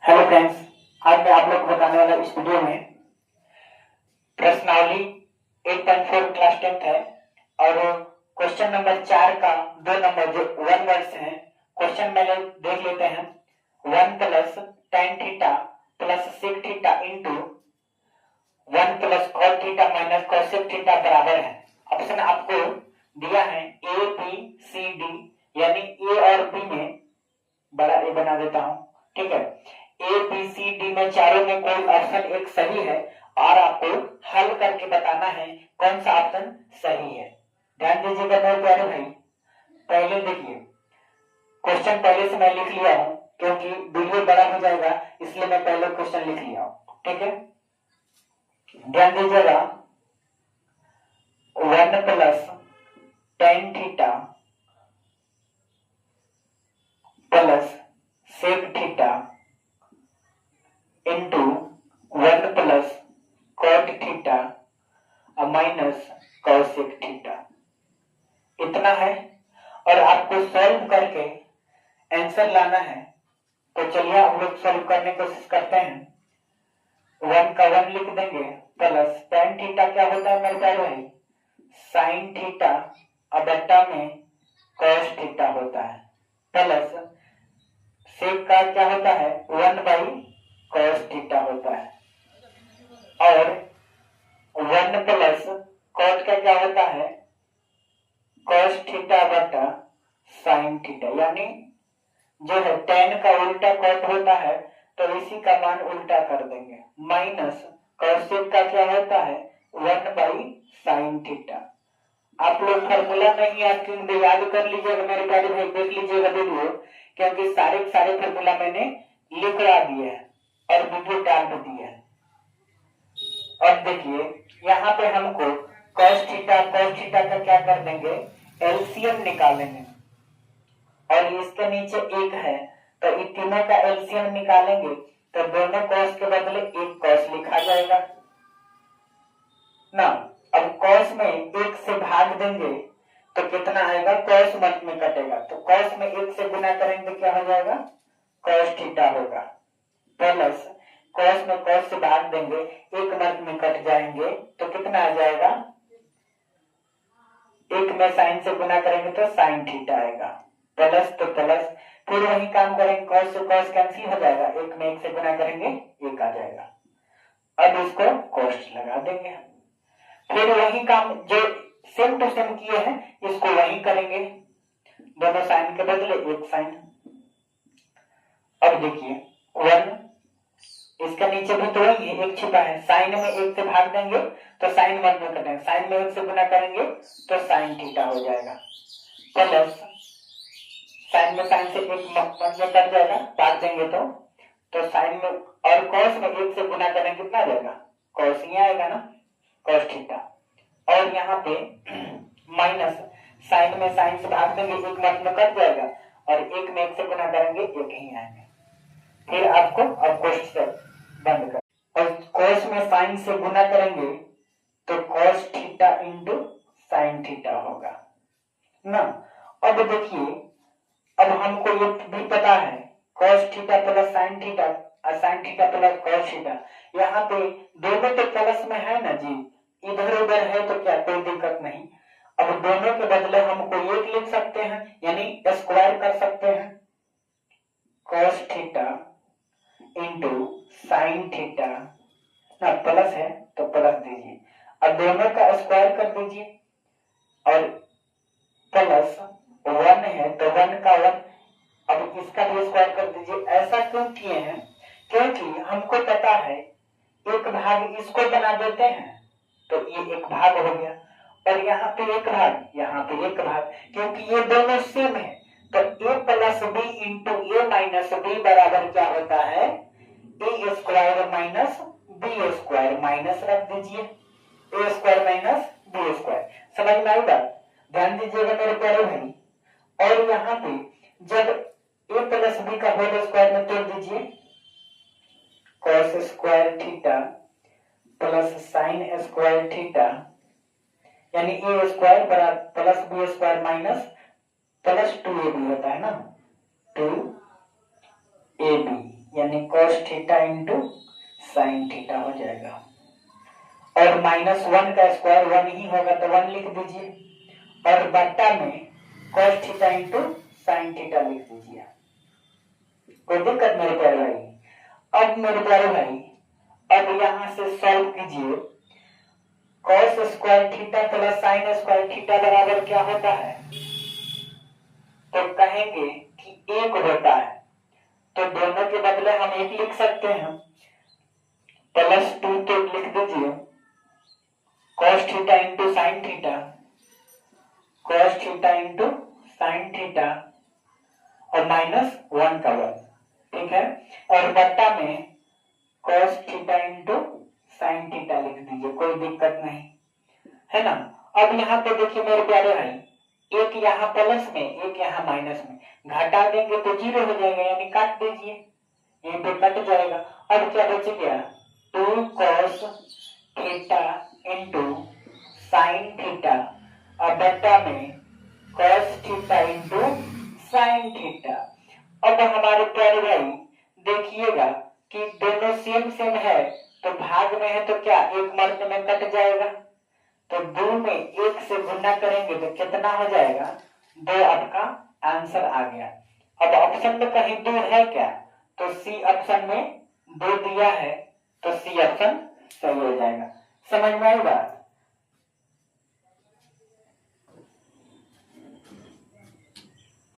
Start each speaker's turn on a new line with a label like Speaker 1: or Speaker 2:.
Speaker 1: Hello friends, आज मैं आप लोग को बताने वाला इस वीडियो में प्रश्नावली 8.4 क्लास 10th है और क्वेश्चन नंबर 4 का 2 नंबर जो 1 वर्ड्स हैं। क्वेश्चन पहले देख लेते हैं। 1 plus tan theta plus sec theta into 1 plus cot theta minus cosec theta बराबर है। ऑप्शन आपको दिया है ए बी सी डी, यानी ए और बी में बड़ा ए बना देता हूं, ठीक है। ए बी सी डी में चारों में कोई ऑप्शन एक सही है और आपको हल करके बताना है कौन सा ऑप्शन सही है। ध्यान दीजिएगा मेरे प्यारे भाई। पहले देखिए, क्वेश्चन पहले से मैं लिख लिया हूं क्योंकि वीडियो बड़ा हो जाएगा, इसलिए मैं पहले क्वेश्चन लिख लिया हूं, ठीक है। ध्यान दीजिएगा, 1 plus tan theta plus sec theta into 1 plus cot theta minus cosec theta, इतना है और आपको सॉल्व करके आंसर लाना है। तो चलिए हम लोग सॉल्व करने की कोशिश करते हैं। 1 का 1 लिख देंगे प्लस tan थीटा क्या होता है मेरे प्यारे भाई, sin थीटा और बट्टा में cos थीटा होता है, प्लस sec का क्या होता है 1 बाई cos थीटा होता है और 1 प्लस cot का क्या होता है cos थीटा बटा sin थीटा, यानी जो है tan का उल्टा cot होता है तो इसी का मान उल्टा कर देंगे, माइनस cosec का क्या होता है 1 बाई sin थीटा। आप लोग फार्मूला नहीं आपकी याद कर लीजिएगा मेरे प्यारे भाई, देख लीजिएगा वीडियो, क्योंकि सारे फार्मूला मैंने लिखवा दिए हैं और वीडियो डाल भी दिए हैं। और देखिए यहाँ पे हमको cos थीटा का क्या कर देंगे, एलसीएम निकालेंगे और इसके नीचे एक है तो इन तीनों का एलसीएम निकालेंगे तो दोनों cos के बदले एक cos लिखा जाएगा ना। अब cos में एक से भाग देंगे तो कितना आएगा, cos मत में कटेगा तो cos में एक से गुना करेंगे तो क्या हो जाएगा cos थीटा होगा, प्लस cos में cos से भाग देंगे एक मत में कट जाएंगे तो कितना आ जाएगा, एक में sin से गुना करेंगे तो sin थीटा आएगा, प्लस तो प्लस, फिर वही काम करेंगे cos से cos कैंसिल हो जाएगा, एक में एक से गुना करेंगे एक आ जाएगा। अब इसको कॉस्ट लगा देंगे, फिर वही काम जो सेम टू सेम किए हैं इसको वही करेंगे, दोनों साइन के बदले एक साइन। अब देखिए 1 इसका नीचे भी तो वही है, एक छिपा है, साइन में एक से भाग देंगे तो साइन 1 में कटेंगे, साइन में एक से गुना करेंगे तो साइन थीटा हो जाएगा, प्लस साइन में साइन से एक मत में कट जाएगा, काट देंगे तो साइन में और कॉस में एक से गुना करेंगे कितना आ जाएगा, कॉस ही आएगा ना, cos थीटा। और यहाँ पे माइनस साइन में साइन से भाग देंगे एक मत में कट जाएगा और एक में एक से गुना करेंगे एक ही आएंगे। फिर आपको अब कोष्ठ से बंद कर और cos में साइन से गुना करेंगे तो cos theta into sine theta होगा ना। अब देखिए, अब हमको ये भी पता है cos theta plus sine theta और sine theta plus cos theta, यहाँ पे दोनों तो प्लस में है ना जी, इधर उधर है तो क्या कोई दिक्कत नहीं। अब दोनों के बदले हमको एक लिख सकते हैं, यानी स्क्वायर कर सकते हैं, cos theta into sine theta ना, प्लस है तो प्लस दीजिए, अब दोनों का स्क्वायर कर दीजिए और प्लस 1 है तो 1 का 1, अब इसका भी स्क्वायर कर दीजिए। ऐसा क्यों किए हैं, क्योंकि हमको पता है एक भाग इसको बना देते हैं तो ये एक भाग हो गया और यहाँ पे एक भाग, यहाँ पे एक भाग, क्योंकि ये दोनों सेम है तो a plus B into A minus B बराबर क्या होता है, A square minus B square, minus रख दीजिए, A square minus B square. समझ में आई बात, ध्यान दीजिएगा मेरे प्यारे भाई। और यहाँ पे जब a प्लस बी का होल स्क्वायर में तोड़ दीजिए, cos square theta plus sine square theta, यानी ए स्क्वायर बराबर plus b square minus plus 2ab होता है ना, 2ab, यानी cos theta into sine theta हो जाएगा। और -1 का स्क्वायर 1 ही होगा तो 1 लिख दीजिए और बट्टा में cos theta into sine theta लिख दीजिए। कोई दिक्कत मेरे प्यारे भाई? अब मेरे प्यारे भाई अब यहां से सॉल्व कीजिए। cos square theta plus sine square theta बराबर क्या होता है? तो कहेंगे कि 1 होता है, तो दोनों के बदले हम 1 लिख सकते हैं। +2 तो लिख दीजिए cos theta into sine theta, cos theta into sine theta और -1 का 1, ठीक है। और बट्टा में cos theta into sine theta लिख दीजिए, कोई दिक्कत नहीं है ना। अब यहाँ पे देखिए मेरे प्यारे भाई, एक यहाँ प्लस में एक यहाँ माइनस में, घटा देंगे तो 0 हो जाएगा, यानी काट दीजिए, यहीं पे कट जाएगा। अब क्या बच गया? 2 cos theta into sine theta और बट्टा में cos theta into sine theta. अब हमारे प्यारे भाई देखिएगा कि दोनों सेम सेम है, तो भाग में है तो क्या एक मर्द में कट जाएगा, तो 2 में 1 से गुना करेंगे तो कितना हो जाएगा? 2 आपका आंसर आ गया। अब ऑप्शन में कहीं 2 है क्या? तो सी ऑप्शन में 2 दिया है, तो सी ऑप्शन सही हो जाएगा। समझ में आई बात?